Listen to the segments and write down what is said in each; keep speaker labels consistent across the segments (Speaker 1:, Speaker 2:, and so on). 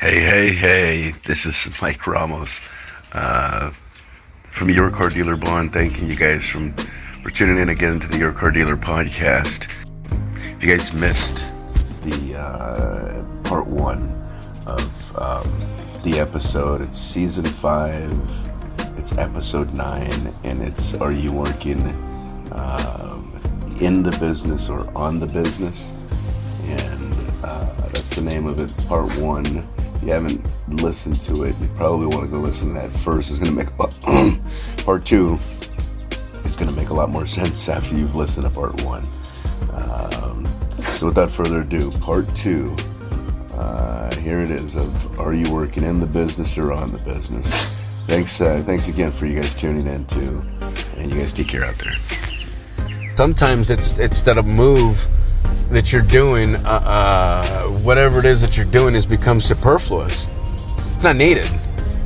Speaker 1: Hey, this is Mike Ramos from Your Car Dealer Blonde, thanking you guys for tuning in again to the Your Car Dealer podcast. If you guys missed the part one of the episode, it's season 5, it's episode 9, and it's Are You Working in the Business or on the Business? And that's the name of it. It's part 1. If you haven't listened to it, you probably want to go listen to that first. It's going to make part 2. It's going to make a lot more sense after you've listened to part 1. So without further ado, part 2. Here it is of Are You Working in the Business or on the Business? Thanks again for you guys tuning in too, and you guys take care out there.
Speaker 2: Sometimes it's that a move that you're doing, whatever it is that you're doing, has become superfluous. It's not needed.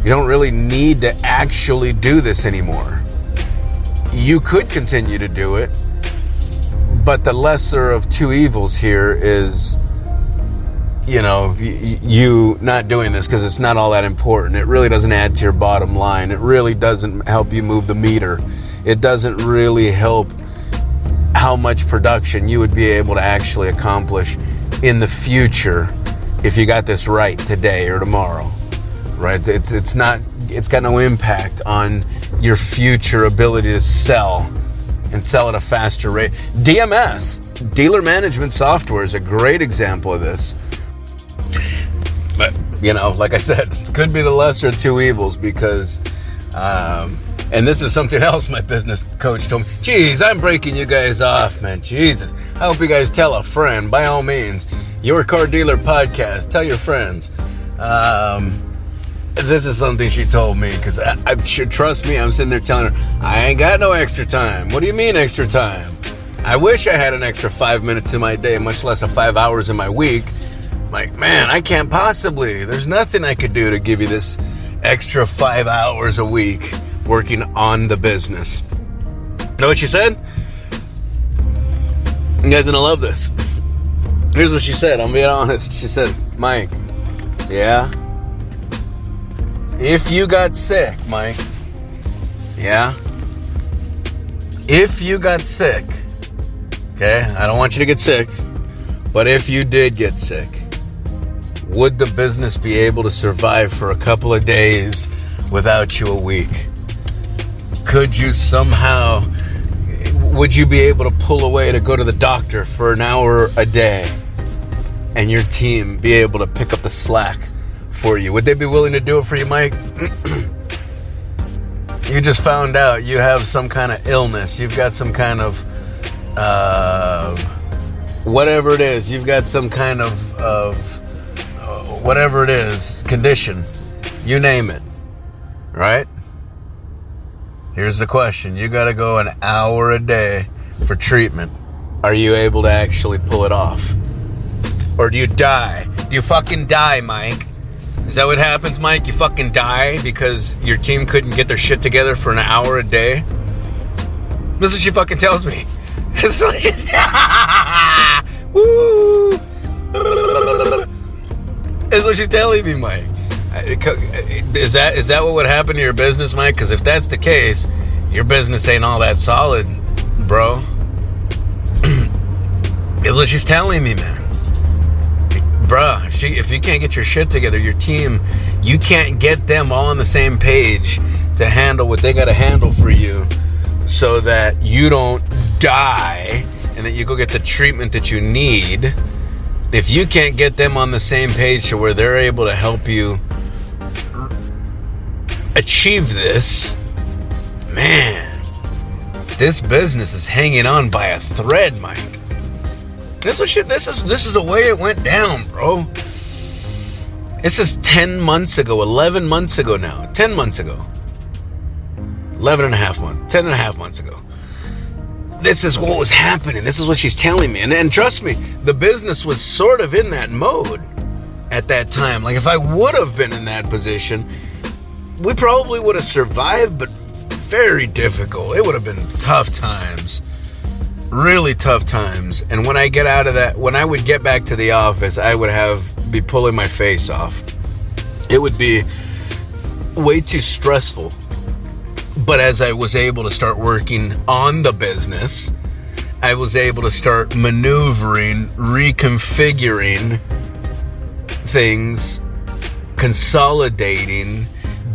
Speaker 2: You don't really need to actually do this anymore. You could continue to do it, but the lesser of two evils here is, you not doing this because it's not all that important. It really doesn't add to your bottom line. It really doesn't help you move the meter. It doesn't really help how much production you would be able to actually accomplish in the future if you got this right today or tomorrow, right? It's got no impact on your future ability to sell and sell at a faster rate. DMS, dealer management software, is a great example of this. But, like I said, could be the lesser of two evils because, and this is something else my business coach told me. Geez, I'm breaking you guys off, man. Jesus. I hope you guys tell a friend. By all means, Your Car Dealer podcast. Tell your friends. This is something she told me because I should trust me. I'm sitting there telling her, I ain't got no extra time. What do you mean extra time? I wish I had an extra 5 minutes in my day, much less 5 hours in my week. Like, man, I can't possibly. There's nothing I could do to give you this extra 5 hours a week working on the business. Know what she said? You guys are gonna love this. Here's what she said. I'm being honest. She said, Mike, yeah? If you got sick, Mike, yeah? If you got sick, okay? I don't want you to get sick, but if you did get sick, would the business be able to survive for a couple of days without you a week? Could you somehow, would you be able to pull away to go to the doctor for an hour a day and your team be able to pick up the slack for you? Would they be willing to do it for you, Mike? You just found out you have some kind of illness. You've got some kind of, whatever it is. You've got some kind of whatever it is, condition. You name it, right? Here's the question. You got to go an hour a day for treatment. Are you able to actually pull it off? Or do you die? Do you fucking die, Mike? Is that what happens, Mike? You fucking die because your team couldn't get their shit together for an hour a day? This is what she fucking tells me. This is what she's Woo! This is what she's telling me, Mike. Is that what would happen to your business, Mike? Because if that's the case, your business ain't all that solid, bro. Is what she's telling me, man. Bruh, if you can't get your shit together, your team, you can't get them all on the same page to handle what they got to handle for you so that you don't die and that you go get the treatment that you need. If you can't get them on the same page to where they're able to help you achieve this, man, this business is hanging on by a thread, Mike. This is the way it went down, bro. This is 10 months ago, 11 months ago now. 10 months ago. 11 and a half months. 10 and a half months ago. This is what was happening. This is what she's telling me. And trust me, the business was sort of in that mode at that time. Like, if I would have been in that position, we probably would have survived, but very difficult. It would have been tough times. Really tough times. And when I get out of that, when I would get back to the office, I would be pulling my face off. It would be way too stressful. But as I was able to start working on the business, I was able to start maneuvering, reconfiguring things, consolidating,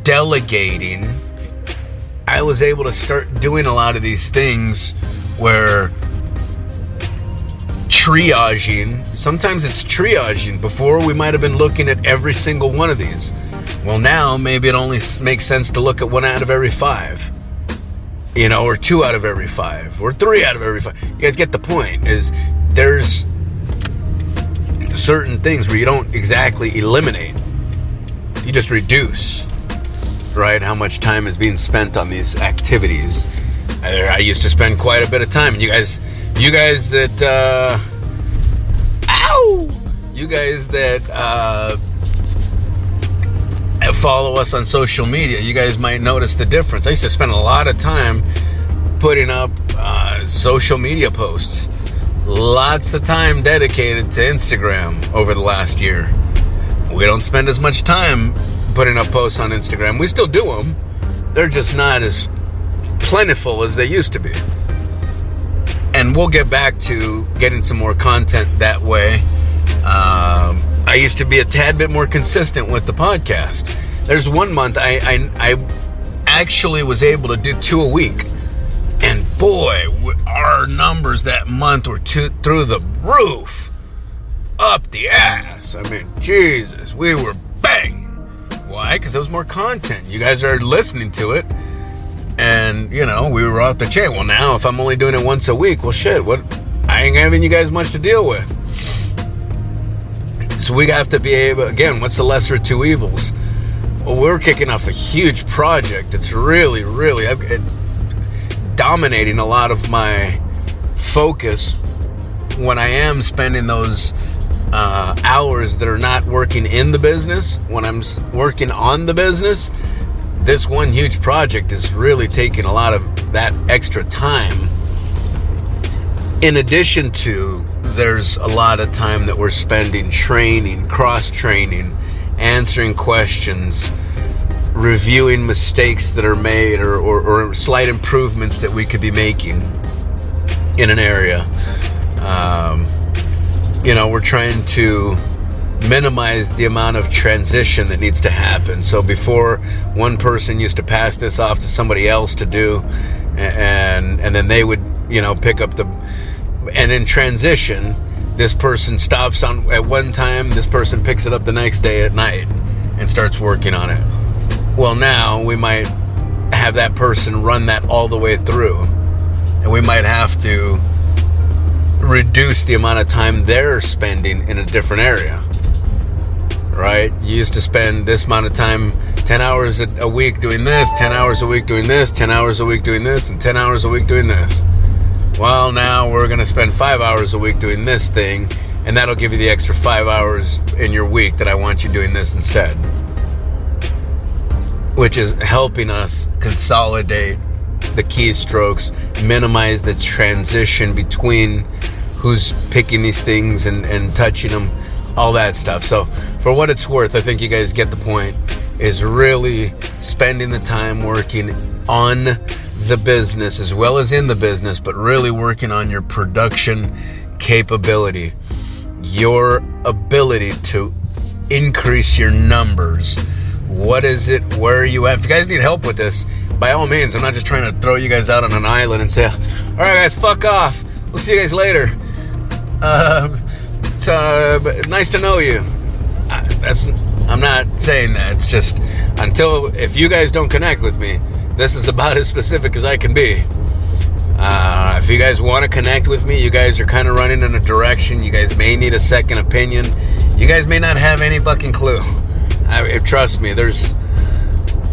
Speaker 2: delegating. I was able to start doing a lot of these things where triaging, sometimes it's triaging. Before, we might have been looking at every single one of these. Well, now maybe it only makes sense to look at 1 out of every 5, or 2 out of every 5, or 3 out of every 5. You guys get the point. Is there's certain things where you don't exactly eliminate, you just reduce, right? How much time is being spent on these activities. I used to spend quite a bit of time, and you guys that follow us on social media, you guys might notice the difference. I used to spend a lot of time putting up social media posts. Lots of time dedicated to Instagram over the last year. We don't spend as much time putting up posts on Instagram. We still do them. They're just not as plentiful as they used to be. And we'll get back to getting some more content that way. I used to be a tad bit more consistent with the podcast. There's 1 month I actually was able to do 2 a week. And boy, our numbers that month were through the roof. Up the ass. I mean, Jesus, we were bang. Why? Because there was more content. You guys are listening to it. And, we were off the chain. Well, now, if I'm only doing it once a week, well, shit, I ain't having you guys much to deal with. So we have to be able, again, what's the lesser of 2 evils? Well, we're kicking off a huge project. It's really, really dominating a lot of my focus when I am spending those hours that are not working in the business. When I'm working on the business, this one huge project is really taking a lot of that extra time. In addition to, there's a lot of time that we're spending training, cross-training, answering questions, reviewing mistakes that are made or slight improvements that we could be making in an area. We're trying to minimize the amount of transition that needs to happen. So before, one person used to pass this off to somebody else to do, and then they would, pick up and in transition, this person stops on at one time, this person picks it up the next day at night and starts working on it. Well, now we might have that person run that all the way through, and we might have to reduce the amount of time they're spending in a different area. Right? You used to spend this amount of time, 10 hours a week doing this, 10 hours a week doing this, 10 hours a week doing this, and 10 hours a week doing this. Well, now we're going to spend 5 hours a week doing this thing, and that'll give you the extra 5 hours in your week that I want you doing this instead. Which is helping us consolidate the keystrokes, minimize the transition between who's picking these things and touching them, all that stuff. So for what it's worth, I think you guys get the point, is really spending the time working on the business as well as in the business, but really working on your production capability, your ability to increase your numbers. What is it? Where are you at? If you guys need help with this, by all means, I'm not just trying to throw you guys out on an island and say, all right, guys, fuck off. We'll see you guys later. It's nice to know you. I'm not saying that. It's just if you guys don't connect with me, this is about as specific as I can be. If you guys want to connect with me, you guys are kind of running in a direction. You guys may need a second opinion. You guys may not have any fucking clue. Trust me,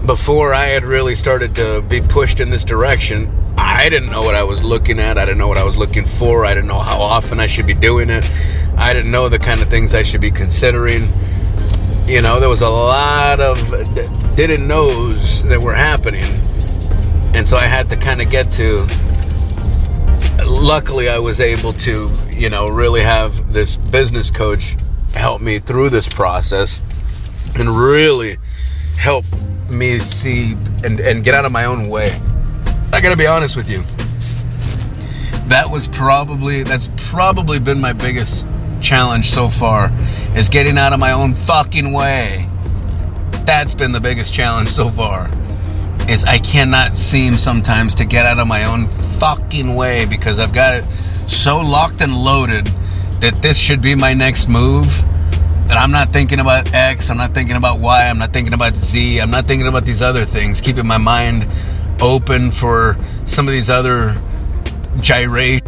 Speaker 2: before I had really started to be pushed in this direction, I didn't know what I was looking at. I didn't know what I was looking for. I didn't know how often I should be doing it. I didn't know the kind of things I should be considering. There was a lot of didn't knows that were happening. And so I had to kind of get to, luckily I was able to, really have this business coach help me through this process. and really help me see and get out of my own way. I gotta be honest with you. That's probably been my biggest challenge so far, is getting out of my own fucking way. That's been the biggest challenge so far, is I cannot seem sometimes to get out of my own fucking way, because I've got it so locked and loaded that this should be my next move, that I'm not thinking about X, I'm not thinking about Y, I'm not thinking about Z, I'm not thinking about these other things, keeping my mind open for some of these other gyrations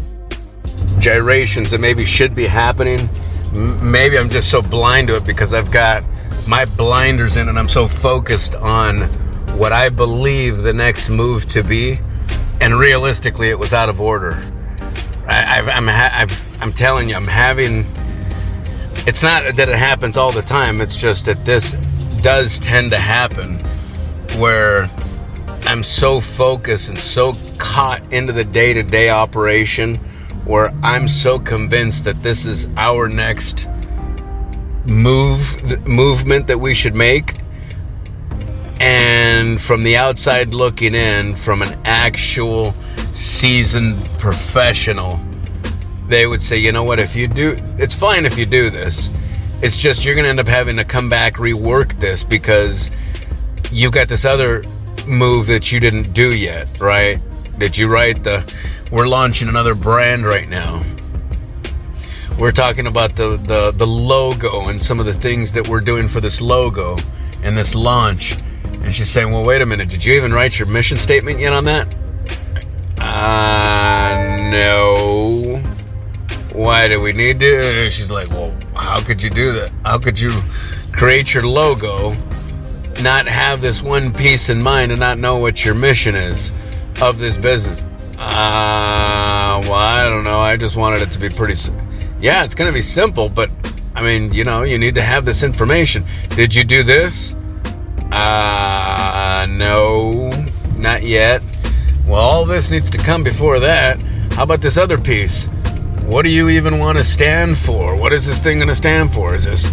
Speaker 2: that maybe should be happening. Maybe I'm just so blind to it because I've got my blinders in and I'm so focused on what I believe the next move to be, and realistically it was out of order. I'm telling you, I'm having, it's not that it happens all the time, it's just that this does tend to happen, where I'm so focused and so caught into the day-to-day operation, where I'm so convinced that this is our next movement that we should make. And from the outside looking in, from an actual seasoned professional, they would say, you know what, it's fine if you do this. It's just you're going to end up having to come back, rework this, because you've got this other move that you didn't do yet, right? Did you write we're launching another brand right now. We're talking about the logo and some of the things that we're doing for this logo and this launch. And she's saying, well, wait a minute, did you even write your mission statement yet on that? No. Why do we need to? And she's like, well, how could you do that? How could you create your logo, not have this one piece in mind, and not know what your mission is of this business? Well, I don't know. I just wanted it to be yeah, it's going to be simple, but I mean, you need to have this information. Did you do this? No, not yet. Well, all this needs to come before that. How about this other piece? What do you even want to stand for? What is this thing going to stand for? Is this,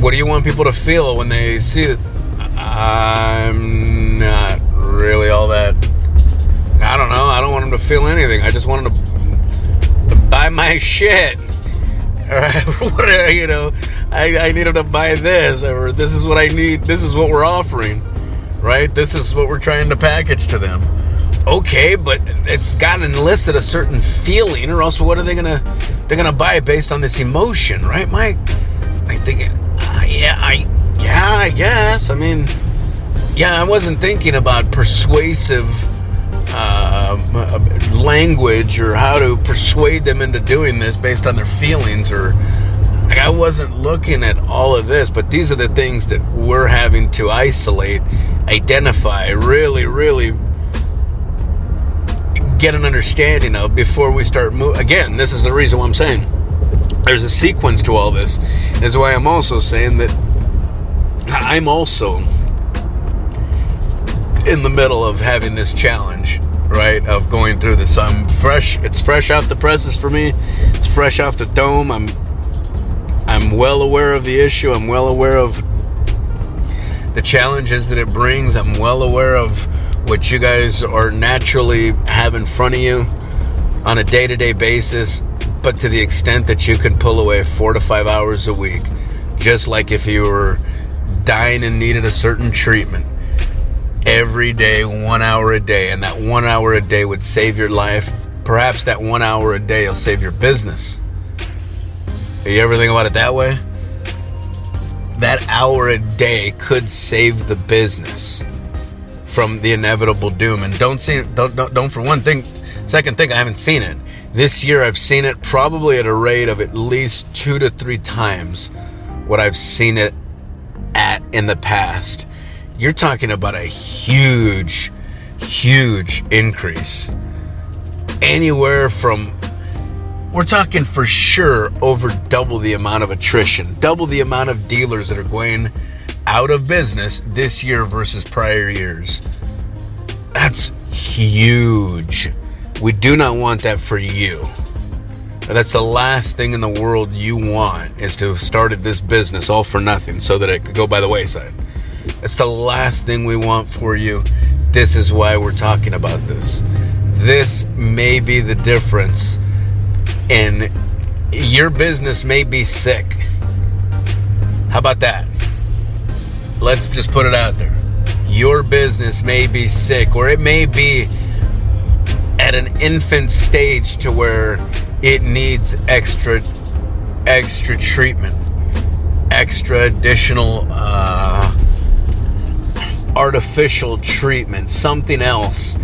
Speaker 2: what do you want people to feel when they see it? I'm not really all that, I don't know. I don't want them to feel anything. I just want them to buy my shit. All right, I need them to buy this, or this is what I need. This is what we're offering, right? This is what we're trying to package to them. Okay, but it's got to elicit a certain feeling, or else what are they gonna? They're gonna buy it based on this emotion, right, Mike? I'm thinking, I guess. I mean, I wasn't thinking about persuasive language or how to persuade them into doing this based on their feelings, or I wasn't looking at all of this. But these are the things that we're having to isolate, identify, really, really get an understanding of before we start moving. Again, this is the reason why I'm saying there's a sequence to all this. This is why I'm also saying that I'm also in the middle of having this challenge, right, of going through this. I'm fresh. It's fresh off the presses for me. It's fresh off the dome. I'm well aware of the issue. I'm well aware of the challenges that it brings. I'm well aware of what you guys are naturally have in front of you on a day-to-day basis, but to the extent that you can pull away 4 to 5 hours a week, just like if you were dying and needed a certain treatment, every day, 1 hour a day, and that 1 hour a day would save your life. Perhaps that 1 hour a day will save your business. You ever think about it that way? That hour a day could save the business from the inevitable doom. And don't for one thing, second thing, I haven't seen it. This year I've seen it probably at a rate of at least 2 to 3 times what I've seen it at in the past. You're talking about a huge, huge increase. Anywhere from, we're talking for sure over double the amount of attrition, double the amount of dealers that are going out of business this year versus prior years. That's huge. We do not want that for you. That's the last thing in the world you want, is to have started this business all for nothing so that it could go by the wayside. That's the last thing we want for you. This is why we're talking about this. This may be the difference, and your business may be sick. How about that? Let's just put it out there. Your business may be sick, or it may be at an infant stage to where it needs extra treatment, extra additional artificial treatment, something else.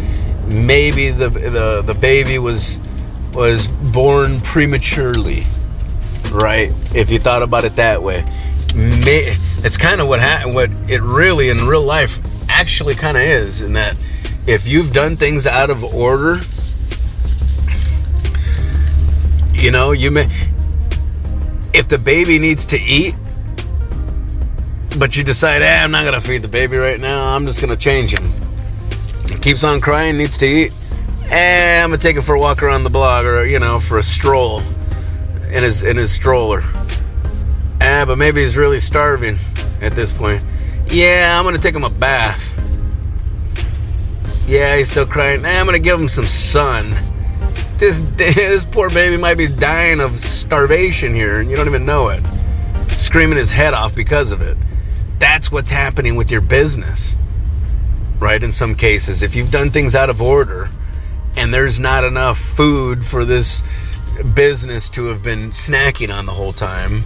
Speaker 2: Maybe the baby was born prematurely, right? If you thought about it that way, it's kind of what it really in real life actually kind of is, in that if you've done things out of order, you know, if the baby needs to eat, but you decide, I'm not going to feed the baby right now, I'm just going to change him. It keeps on crying, needs to eat, I'm going to take it for a walk around the block, or, you know, for a stroll in his stroller. But maybe he's really starving at this point. I'm going to take him a bath. He's still crying. I'm going to give him some sun. This poor baby might be dying of starvation here, and you don't even know it. Screaming his head off because of it. That's what's happening with your business, right? In some cases, if you've done things out of order and there's not enough food for this business to have been snacking on the whole time,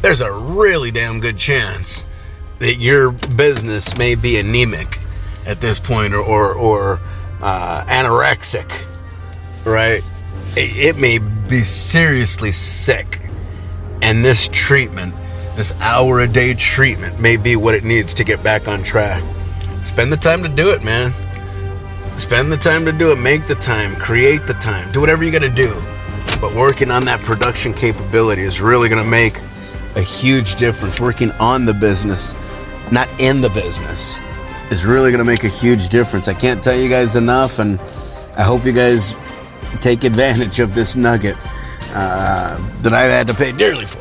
Speaker 2: there's a really damn good chance that your business may be anemic at this point, or anorexic, right? It may be seriously sick, and this treatment, this hour-a-day treatment, may be what it needs to get back on track. Spend the time to do it, man. Spend the time to do it. Make the time. Create the time. Do whatever you got to do. But working on that production capability is really going to make a huge difference. Working on the business, not in the business, is really going to make a huge difference. I can't tell you guys enough, and I hope you guys take advantage of this nugget that I've had to pay dearly for.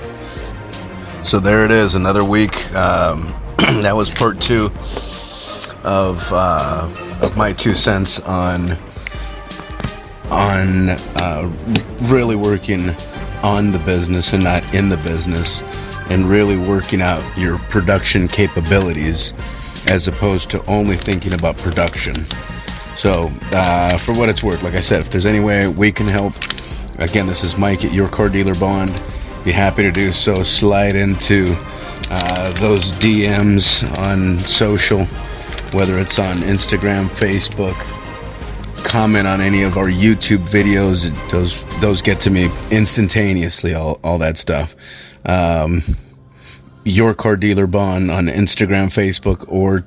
Speaker 1: So there it is, another week. That was part 2 of my 2 cents on really working on the business and not in the business, and really working out your production capabilities as opposed to only thinking about production. So for what it's worth, like I said, if there's any way we can help, again, this is Mike at Your Car Dealer Bond. Be happy to do so. Slide into those DMs on social, whether it's on Instagram, Facebook. Comment on any of our YouTube videos. Those get to me instantaneously, all that stuff. Your Car Dealer Bond on Instagram, Facebook, or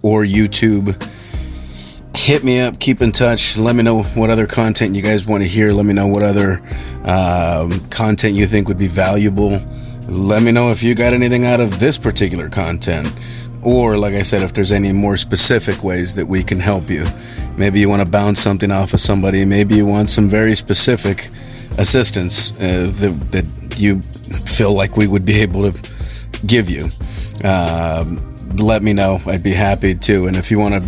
Speaker 1: YouTube. Hit me up, keep in touch, let me know what other content you guys want to hear, let me know what other content you think would be valuable, let me know if you got anything out of this particular content, or like I said, if there's any more specific ways that we can help you. Maybe you want to bounce something off of somebody, maybe you want some very specific assistance that you feel like we would be able to give you. Let me know, I'd be happy to. And if you want to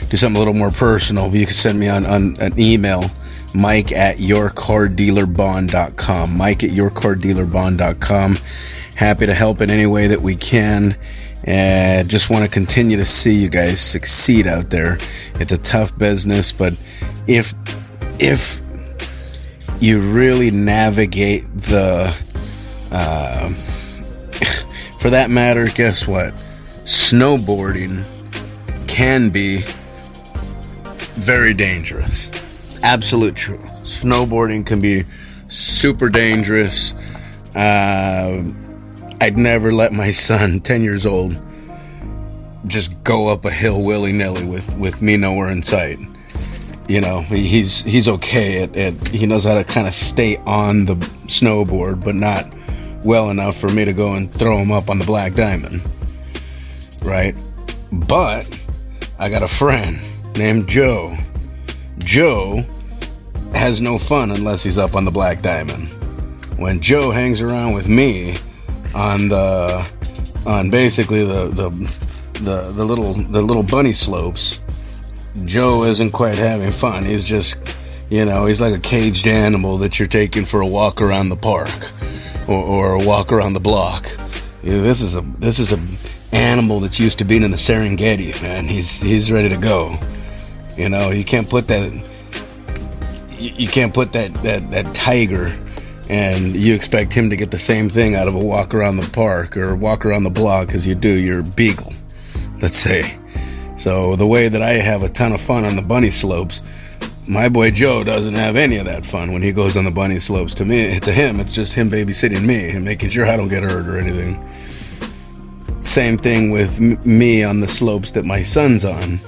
Speaker 1: do something a little more personal, you can send me on an email, Mike at yourcardealerbond.com. Mike at yourcardealerbond.com. Happy to help in any way that we can. And just want to continue to see you guys succeed out there. It's a tough business, but if you really navigate the for that matter, guess what? Snowboarding can be very dangerous. Absolute truth. Snowboarding can be super dangerous. I'd never let my son, 10 years old, just go up a hill willy-nilly with me nowhere in sight. You know, he's okay at he knows how to kind of stay on the snowboard, but not well enough for me to go and throw him up on the Black Diamond. Right? But I got a friend named Joe. Joe
Speaker 2: has no fun unless he's up on the Black Diamond. When Joe hangs around with me on basically the little bunny slopes, Joe isn't quite having fun. He's just, he's like a caged animal that you're taking for a walk around the park or a walk around the block. This is a animal that's used to being in the Serengeti, man. He's ready to go. You can't put that tiger and you expect him to get the same thing out of a walk around the park or walk around the block as you do your beagle, let's say. So the way that I have a ton of fun on the bunny slopes, my boy Joe doesn't have any of that fun when he goes on the bunny slopes. To him, it's just him babysitting me and making sure I don't get hurt or anything. Same thing with me on the slopes that my son's on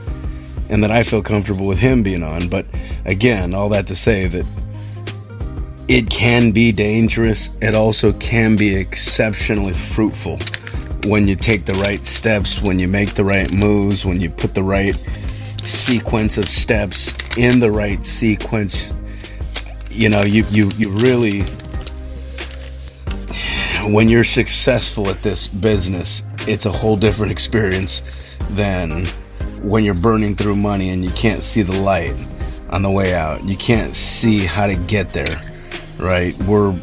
Speaker 2: and that I feel comfortable with him being on. But again, all that to say that it can be dangerous. It also can be exceptionally fruitful when you take the right steps, when you make the right moves, when you put the right sequence of steps in the right sequence. You really, when you're successful at this business, it's a whole different experience than when you're burning through money and you can't see the light on the way out. You can't see how to get there, right? We're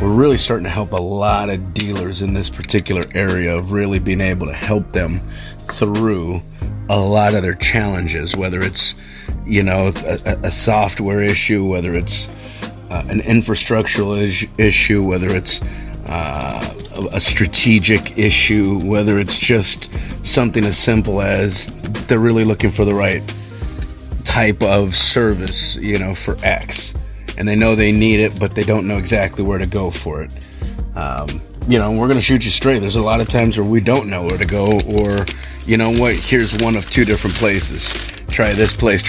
Speaker 2: really starting to help a lot of dealers in this particular area of really being able to help them through a lot of their challenges, whether it's, a software issue, whether it's an infrastructural issue, whether it's a strategic issue, whether it's just something as simple as they're really looking for the right type of service, for X. And they know they need it, but they don't know exactly where to go for it. We're going to shoot you straight. There's a lot of times where we don't know where to go, or, here's one of two different places. Try this place,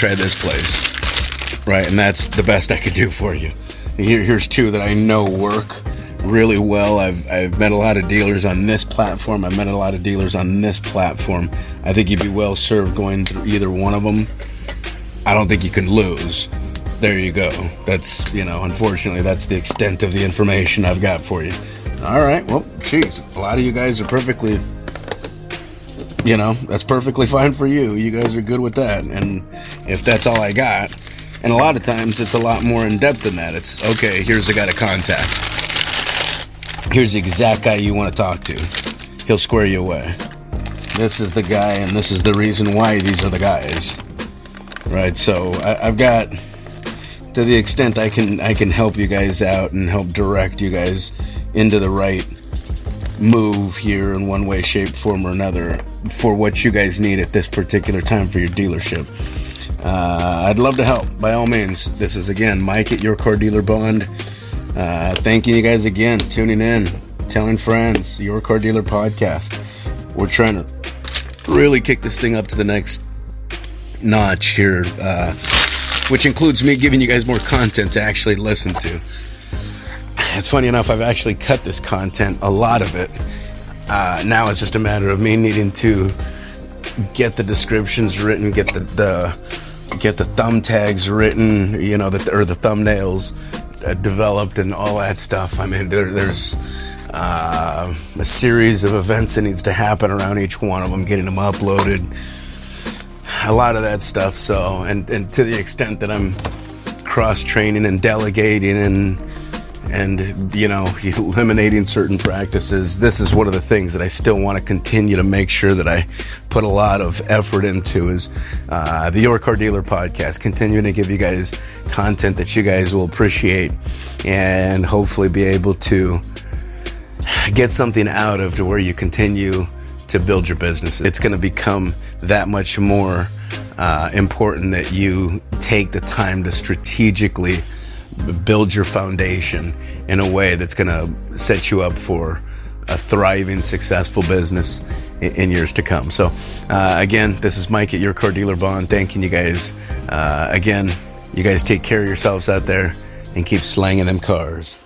Speaker 2: right? And that's the best I could do for you. Here's two that I know work really well. I've met a lot of dealers on this platform. I've met a lot of dealers on this platform. I think you'd be well served going through either one of them. I don't think you can lose. There you go. That's, unfortunately, that's the extent of the information I've got for you. All right. Well, geez, a lot of you guys are perfectly, that's perfectly fine for you. You guys are good with that. And if that's all I got, and a lot of times it's a lot more in depth than that. It's, okay, here's the guy to contact. Here's the exact guy you want to talk to. He'll square you away. This is the guy, and this is the reason why these are the guys. Right? So I've got, to the extent I can help you guys out and help direct you guys into the right move here in one way, shape, form, or another for what you guys need at this particular time for your dealership. I'd love to help, by all means. This is, again, Mike at Your Car Dealer Bond. Thanking you guys again, tuning in, telling friends, Your Car Dealer Podcast. We're trying to really kick this thing up to the next notch here, which includes me giving you guys more content to actually listen to. It's funny enough, I've actually cut this content, a lot of it. Now it's just a matter of me needing to get the descriptions written, get the thumb tags written, or the thumbnails developed and all that stuff. I mean, there's a series of events that needs to happen around each one of them, getting them uploaded, a lot of that stuff. So, and to the extent that I'm cross-training and delegating and eliminating certain practices, this is one of the things that I still want to continue to make sure that I put a lot of effort into is the Your Car Dealer Podcast, continuing to give you guys content that you guys will appreciate and hopefully be able to get something out of to where you continue to build your business. It's going to become that much more important that you take the time to strategically build your foundation in a way that's going to set you up for a thriving, successful business in years to come. So, again, this is Mike at Your Car Dealer Bond. Thanking you guys. Again, you guys take care of yourselves out there and keep slanging them cars.